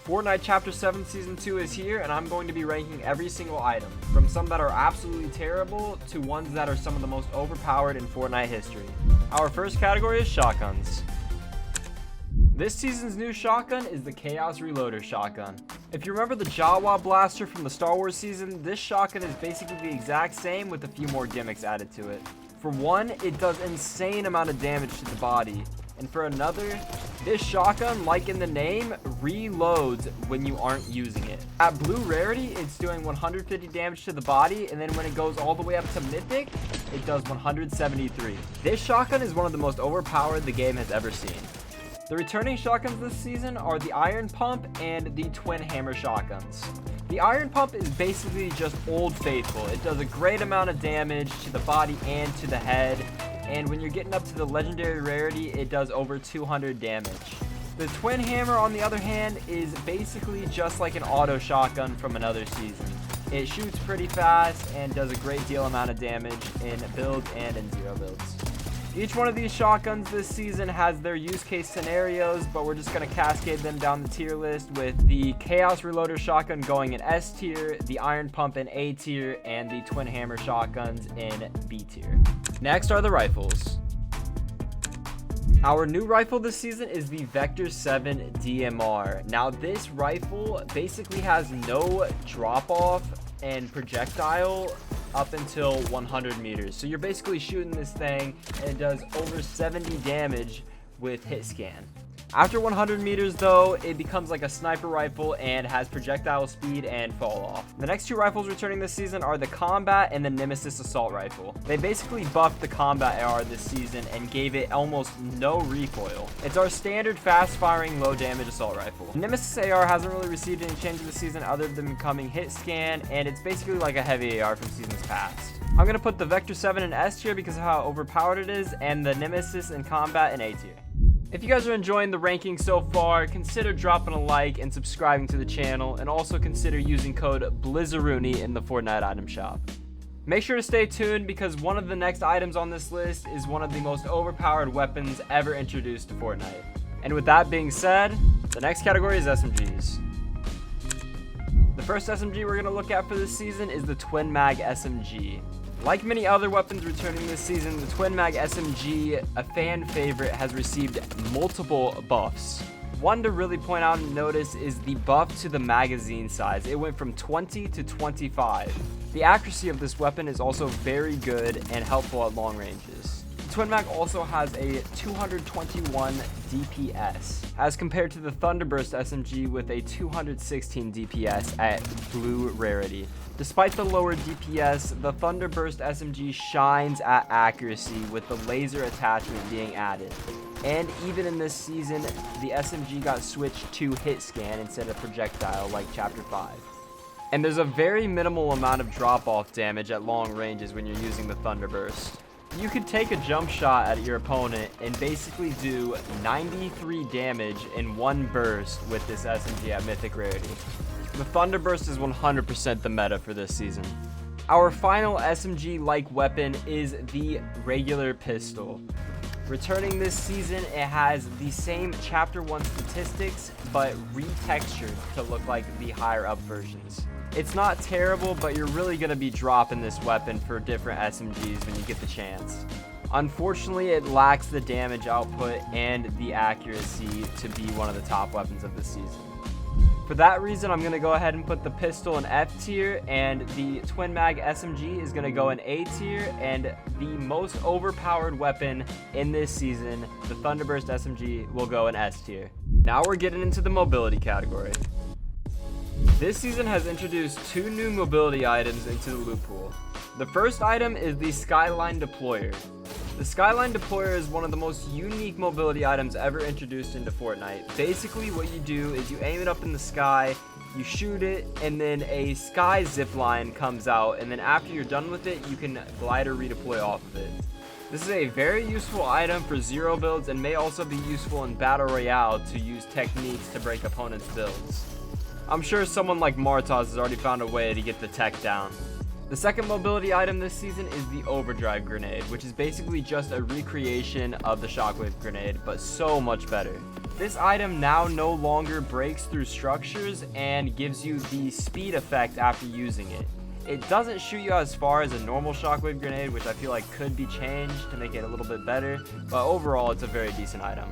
Fortnite Chapter 7 Season 2 is here, and I'm going to be ranking every single item, from some that are absolutely terrible to ones that are some of the most overpowered in Fortnite history. Our first category is shotguns. This season's new shotgun is the Chaos Reloader shotgun. If you remember the Jawa blaster from the Star Wars season, this shotgun is basically the exact same with a few more gimmicks added to it. For one, it does insane amount of damage to the body. And for another, this shotgun, like in the name, reloads when you aren't using it. At blue rarity, it's doing 150 damage to the body, and then when it goes all the way up to mythic, it does 173. This shotgun is one of the most overpowered the game has ever seen. The returning shotguns this season are the Iron Pump and the Twin Hammer shotguns. The Iron Pump is basically just Old Faithful. It does a great amount of damage to the body and to the head. And when you're getting up to the legendary rarity, it does over 200 damage. The Twin Hammer, on the other hand, is basically just like an auto shotgun from another season. It shoots pretty fast and does a great deal amount of damage in builds and in zero builds. Each one of these shotguns this season has their use case scenarios, but we're just going to cascade them down the tier list with the Chaos Reloader shotgun going in S tier, the Iron Pump in A tier, and the Twin Hammer shotguns in B tier. Next are the rifles. Our new rifle this season is the Vector 7 DMR. Now this rifle basically has no drop off and projectile up until 100 meters. So you're basically shooting this thing and it does over 70 damage with hit scan. After 100 meters though, it becomes like a sniper rifle and has projectile speed and fall off. The next two rifles returning this season are the Combat and the Nemesis Assault Rifle. They basically buffed the Combat AR this season and gave it almost no recoil. It's our standard fast firing low damage assault rifle. Nemesis AR hasn't really received any changes this season other than becoming hit scan, and it's basically like a heavy AR from seasons past. I'm going to put the Vector 7 in S tier because of how overpowered it is, and the Nemesis and Combat in A tier. If you guys are enjoying the ranking so far, consider dropping a like and subscribing to the channel, and also consider using code Blizzaroonie in the Fortnite item shop. Make sure to stay tuned because one of the next items on this list is one of the most overpowered weapons ever introduced to Fortnite. And with that being said, the next category is SMGs. The first SMG we're going to look at for this season is the Twin Mag SMG. Like many other weapons returning this season, the Twin Mag SMG, a fan favorite, has received multiple buffs. One to really point out and notice is the buff to the magazine size. It went from 20 to 25. The accuracy of this weapon is also very good and helpful at long ranges. The Twin Mag also has a 221 DPS, as compared to the Thunderburst SMG with a 216 DPS at blue rarity. Despite the lower DPS, the Thunderburst SMG shines at accuracy with the laser attachment being added. And even in this season, the SMG got switched to hit scan instead of projectile like Chapter 5. And there's a very minimal amount of drop-off damage at long ranges when you're using the Thunderburst. You could take a jump shot at your opponent and basically do 93 damage in one burst with this SMG at mythic rarity. The Thunderburst is 100% the meta for this season. Our final SMG-like weapon is the regular pistol. Returning this season, it has the same Chapter 1 statistics, but retextured to look like the higher up versions. It's not terrible, but you're really going to be dropping this weapon for different SMGs when you get the chance. Unfortunately, it lacks the damage output and the accuracy to be one of the top weapons of the season. For that reason, I'm going to go ahead and put the pistol in F tier, and the Twin Mag SMG is going to go in A tier, and the most overpowered weapon in this season, the Thunderburst SMG, will go in S tier. Now we're getting into the mobility category. This season has introduced two new mobility items into the loot pool. The first item is the Skyline Deployer. The Skyline Deployer is one of the most unique mobility items ever introduced into Fortnite. Basically what you do is you aim it up in the sky, you shoot it, and then a sky zipline comes out, and then after you're done with it, you can glide or redeploy off of it. This is a very useful item for zero builds and may also be useful in Battle Royale to use techniques to break opponents' builds. I'm sure someone like Martaz has already found a way to get the tech down. The second mobility item this season is the overdrive grenade, which is basically just a recreation of the shockwave grenade, but so much better. This item now no longer breaks through structures and gives you the speed effect after using it. It doesn't shoot you as far as a normal shockwave grenade, which I feel like could be changed to make it a little bit better, but overall it's a very decent item.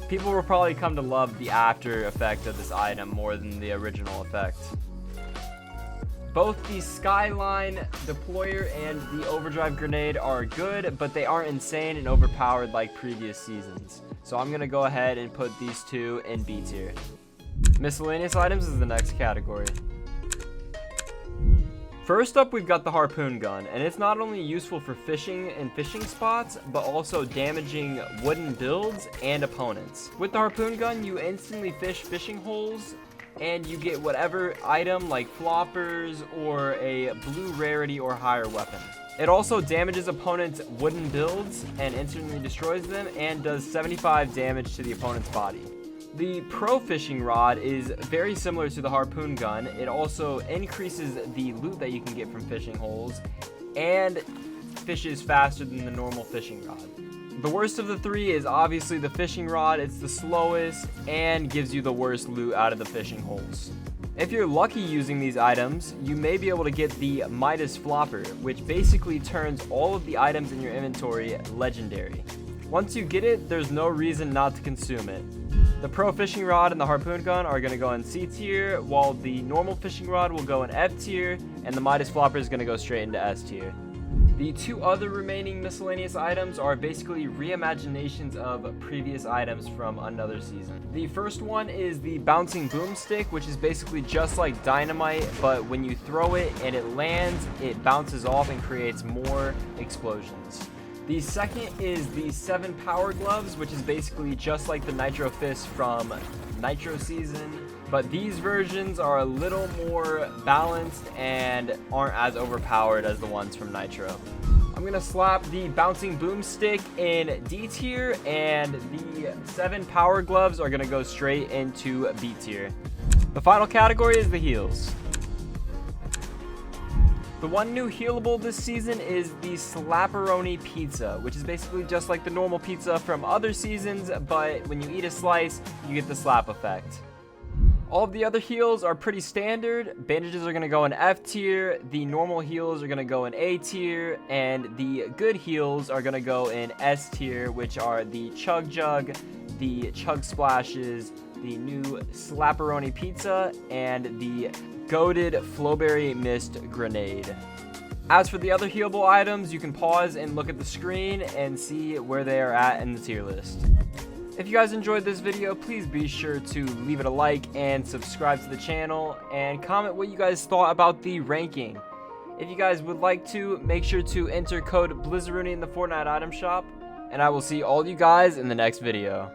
People will probably come to love the after effect of this item more than the original effect. Both the Skyline Deployer and the Overdrive Grenade are good, but they aren't insane and overpowered like previous seasons. So I'm going to go ahead and put these two in B tier. Miscellaneous items is the next category. First up, we've got the harpoon gun, and it's not only useful for fishing and fishing spots, but also damaging wooden builds and opponents. With the harpoon gun, you instantly fish fishing holes, and you get whatever item like floppers or a blue rarity or higher weapon. It also damages opponents' wooden builds and instantly destroys them, and does 75 damage to the opponent's body. The Pro Fishing Rod is very similar to the harpoon gun. It also increases the loot that you can get from fishing holes and fishes faster than the normal fishing rod. The worst of the three is obviously the fishing rod. It's the slowest and gives you the worst loot out of the fishing holes. If you're lucky using these items, you may be able to get the Midas Flopper, which basically turns all of the items in your inventory legendary. Once you get it, there's no reason not to consume it. The Pro Fishing Rod and the Harpoon Gun are going to go in C tier, while the normal fishing rod will go in F tier, and the Midas Flopper is going to go straight into S tier. The two other remaining miscellaneous items are basically reimaginations of previous items from another season. The first one is the Bouncing Boomstick, which is basically just like dynamite, but when you throw it and it lands, it bounces off and creates more explosions. The second is the 7 Power Gloves, which is basically just like the Nitro Fist from Nitro season, but these versions are a little more balanced and aren't as overpowered as the ones from Nitro. I'm gonna slap the Bouncing Boomstick in D tier, and the 7 Power Gloves are gonna go straight into B tier. The final category is the heals. The one new healable this season is the Slapperoni Pizza, which is basically just like the normal pizza from other seasons, but when you eat a slice, you get the slap effect. All of the other heals are pretty standard. Bandages are going to go in F tier, the normal heals are going to go in A tier, and the good heals are going to go in S tier, which are the Chug Jug, the Chug Splashes, the new Slapperoni Pizza, and the goated Flowberry Mist Grenade. As for the other healable items, you can pause and look at the screen and see where they are at in the tier list. If you guys enjoyed this video, please be sure to leave it a like and subscribe to the channel, and comment what you guys thought about the ranking. If you guys would like to, make sure to enter code Blizzaroonie in the Fortnite item shop, and I will see all you guys in the next video.